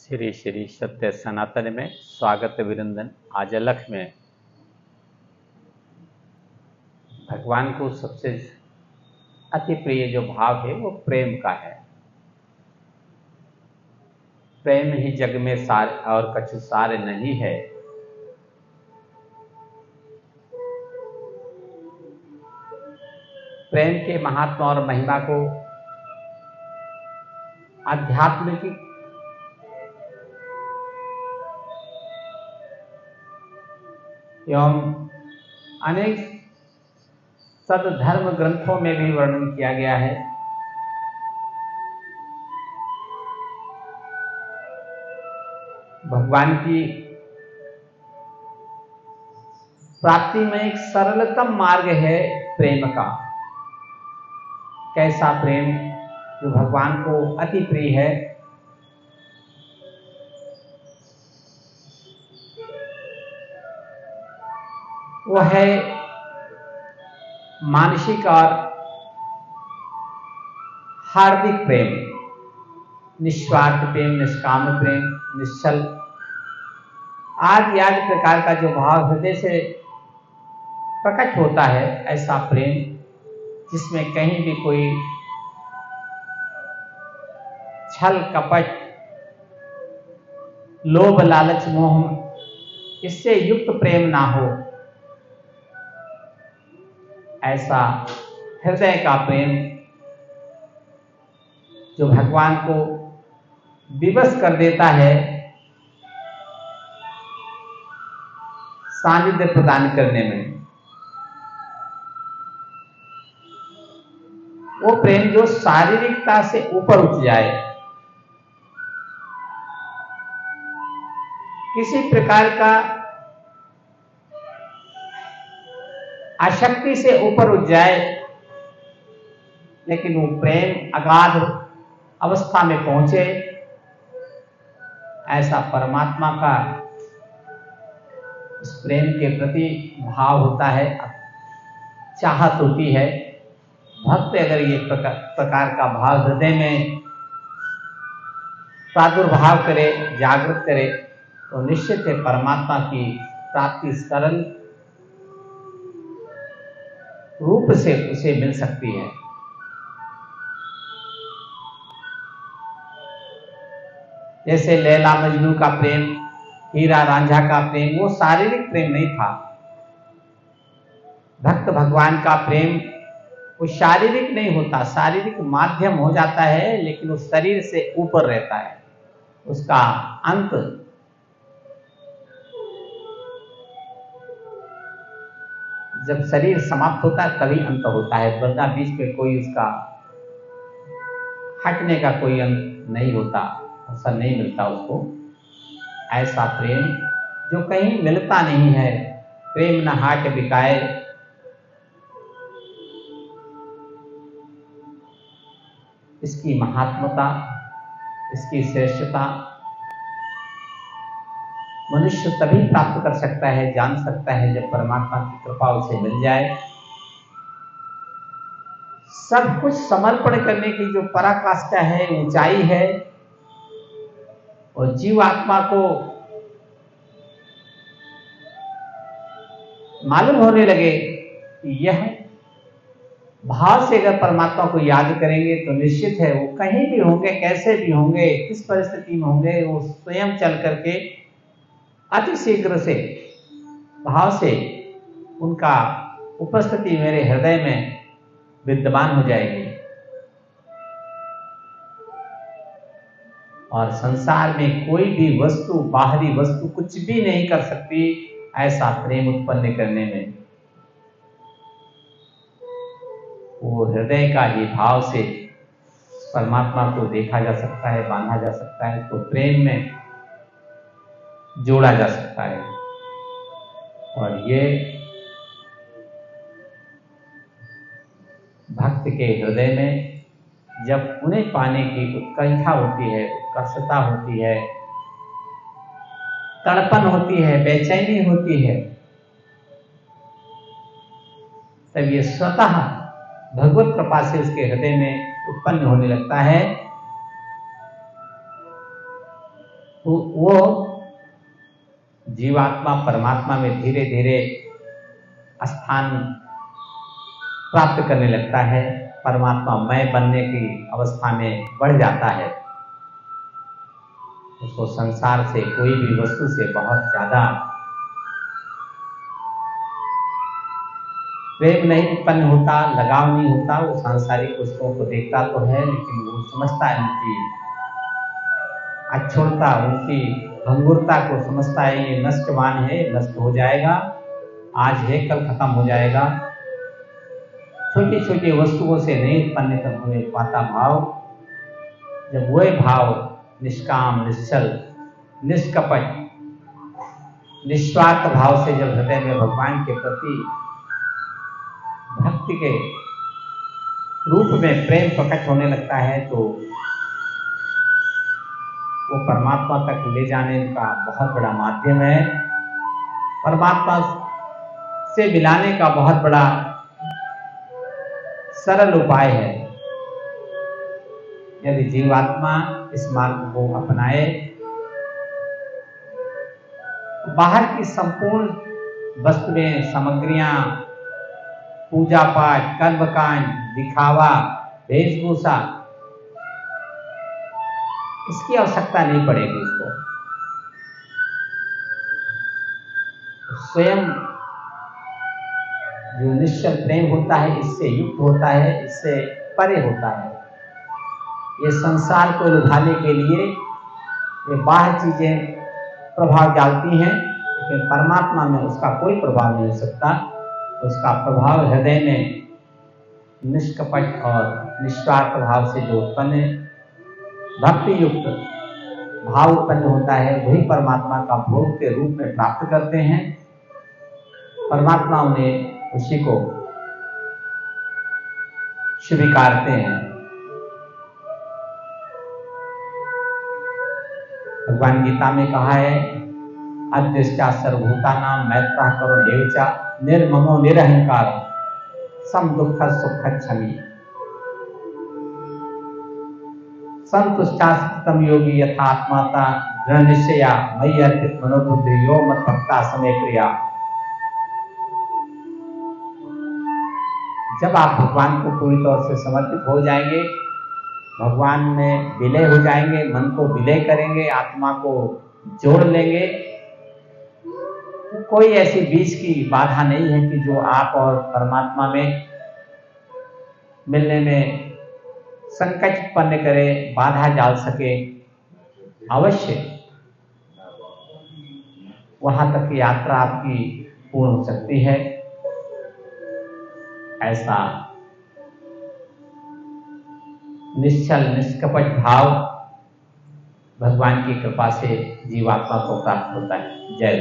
श्री श्री सत्य सनातन में स्वागत अभिनंदन। आज अलख में भगवान को सबसे अति प्रिय जो भाव है वो प्रेम का है। प्रेम ही जग में सार और कछु सार नहीं है। प्रेम के महात्मा और महिमा को आध्यात्मिक एवं अनेक सदधर्म ग्रंथों में भी वर्णन किया गया है। भगवान की प्राप्ति में एक सरलतम मार्ग है प्रेम का। कैसा प्रेम जो भगवान को अति प्रिय है। वो है मानसिक और हार्दिक प्रेम, निस्वार्थ प्रेम, निष्काम प्रेम, निश्चल आदि आदि प्रकार का जो भाव हृदय से प्रकट होता है, ऐसा प्रेम जिसमें कहीं भी कोई छल कपट, लोभ लालच मोह इससे युक्त प्रेम ना हो, ऐसा हृदय का प्रेम जो भगवान को विवश कर देता है, सानिध्य प्रदान करने में। वो प्रेम जो शारीरिकता से ऊपर उठ जाए, किसी प्रकार का आसक्ति से ऊपर उठ जाए, लेकिन वो प्रेम अगाध अवस्था में पहुंचे, ऐसा परमात्मा का उस प्रेम के प्रति भाव होता है, चाहत होती है। भक्त अगर ये प्रकार का भाव हृदय में प्रादुर्भाव करे, जागृत करे, तो निश्चित है परमात्मा की प्राप्ति सरल रूप से उसे मिल सकती है। जैसे लैला मजनू का प्रेम, हीरा रांझा का प्रेम, वो शारीरिक प्रेम नहीं था। भक्त भगवान का प्रेम वो शारीरिक नहीं होता, शारीरिक माध्यम हो जाता है, लेकिन वो शरीर से ऊपर रहता है। उसका अंत जब शरीर समाप्त होता है तभी अंत होता है, वरना बीच में कोई उसका हटने का कोई अंत नहीं होता, अवसर नहीं मिलता उसको। ऐसा प्रेम जो कहीं मिलता नहीं है, प्रेम न हाट बिकाए, इसकी महात्मता, इसकी श्रेष्ठता मनुष्य तभी प्राप्त कर सकता है, जान सकता है, जब परमात्मा की कृपा उसे मिल जाए। सब कुछ समर्पण करने की जो पराकाष्ठा है, ऊंचाई है, और जीव आत्मा को मालूम होने लगे कि यह भाव से अगर परमात्मा को याद करेंगे तो निश्चित है वो कहीं भी होंगे, कैसे भी होंगे, किस परिस्थिति में होंगे, वो स्वयं चल करके अति शीघ्र से भाव से उनका उपस्थिति मेरे हृदय में विद्यमान हो जाएगी। और संसार में कोई भी वस्तु, बाहरी वस्तु कुछ भी नहीं कर सकती ऐसा प्रेम उत्पन्न करने में। वो हृदय का ही भाव से परमात्मा को देखा जा सकता है, बांधा जा सकता है, तो प्रेम में जोड़ा जा सकता है। और ये भक्त के हृदय में जब उन्हें पाने की उत्कंठा होती है, उत्कर्षता होती है, तड़पन होती है, बेचैनी होती है, तब ये स्वतः भगवत कृपा से उसके हृदय में उत्पन्न होने लगता है। तो वो जीवात्मा परमात्मा में धीरे धीरे स्थान प्राप्त करने लगता है, परमात्मा मैं बनने की अवस्था में बढ़ जाता है। उसको संसार से, कोई भी वस्तु से बहुत ज्यादा प्रेम नहीं उत्पन्न होता, लगाव नहीं होता। वो सांसारिक वस्तुओं को देखता तो है, लेकिन वो समझता है उनकी अक्षुणता, उनकी भंगुरता को समझता है, ये नष्टवान है, नष्ट हो जाएगा, आज है कल खत्म हो जाएगा। छोटी छोटी वस्तुओं से नहीं उत्पन्न होने पाता भाव। जब वह भाव निष्काम, निश्चल, निष्कपट, निस्वार्थ भाव से जब हृदय में भगवान के प्रति भक्ति के रूप में प्रेम प्रकट होने लगता है, तो वो परमात्मा तक ले जाने का बहुत बड़ा माध्यम है, परमात्मा से मिलाने का बहुत बड़ा सरल उपाय है। यदि जीवात्मा इस मार्ग को अपनाए, बाहर की संपूर्ण वस्तुएं, सामग्रियां, पूजा पाठ, कर्मकांड, दिखावा, वेशभूषा, इसकी आवश्यकता नहीं पड़ेगी इसको। स्वयं जो निश्चल प्रेम होता है, इससे युक्त होता है, इससे परे होता है। ये संसार को लुभाने के लिए ये बाह्य चीजें प्रभाव डालती हैं, लेकिन परमात्मा में उसका कोई प्रभाव नहीं हो सकता। उसका प्रभाव हृदय में निष्कपट और निस्वार्थ भाव से जो उत्पन्न भक्ति युक्त भाव उत्पन्न होता है, वही परमात्मा का भोग के रूप में प्राप्त करते हैं। परमात्मा उन्हें उसी को स्वीकारते हैं। भगवान गीता में कहा है, अदृष्टा सर्वभूतानां मैत्रः करुणैव च निर्ममो निरहंकार सम दुःख सुख क्षमी संतुष्टास्थितम योगी यथा आत्माता दृढ़ निश्चया मयि अर्पित मनोबुद्धि यो मत भक्ता समय प्रिया। जब आप भगवान को पूरी तौर से समर्पित हो जाएंगे, भगवान में विलय हो जाएंगे, मन को विलय करेंगे, आत्मा को जोड़ लेंगे, तो कोई ऐसी बीच की बाधा नहीं है कि जो आप और परमात्मा में मिलने में संकट उत्पन्न करे, बाधा डाल सके। अवश्य वहां तक की यात्रा आपकी पूर्ण हो सकती है। ऐसा निश्चल निष्कपट भाव भगवान की कृपा से जीवात्मा को प्राप्त होता है। जय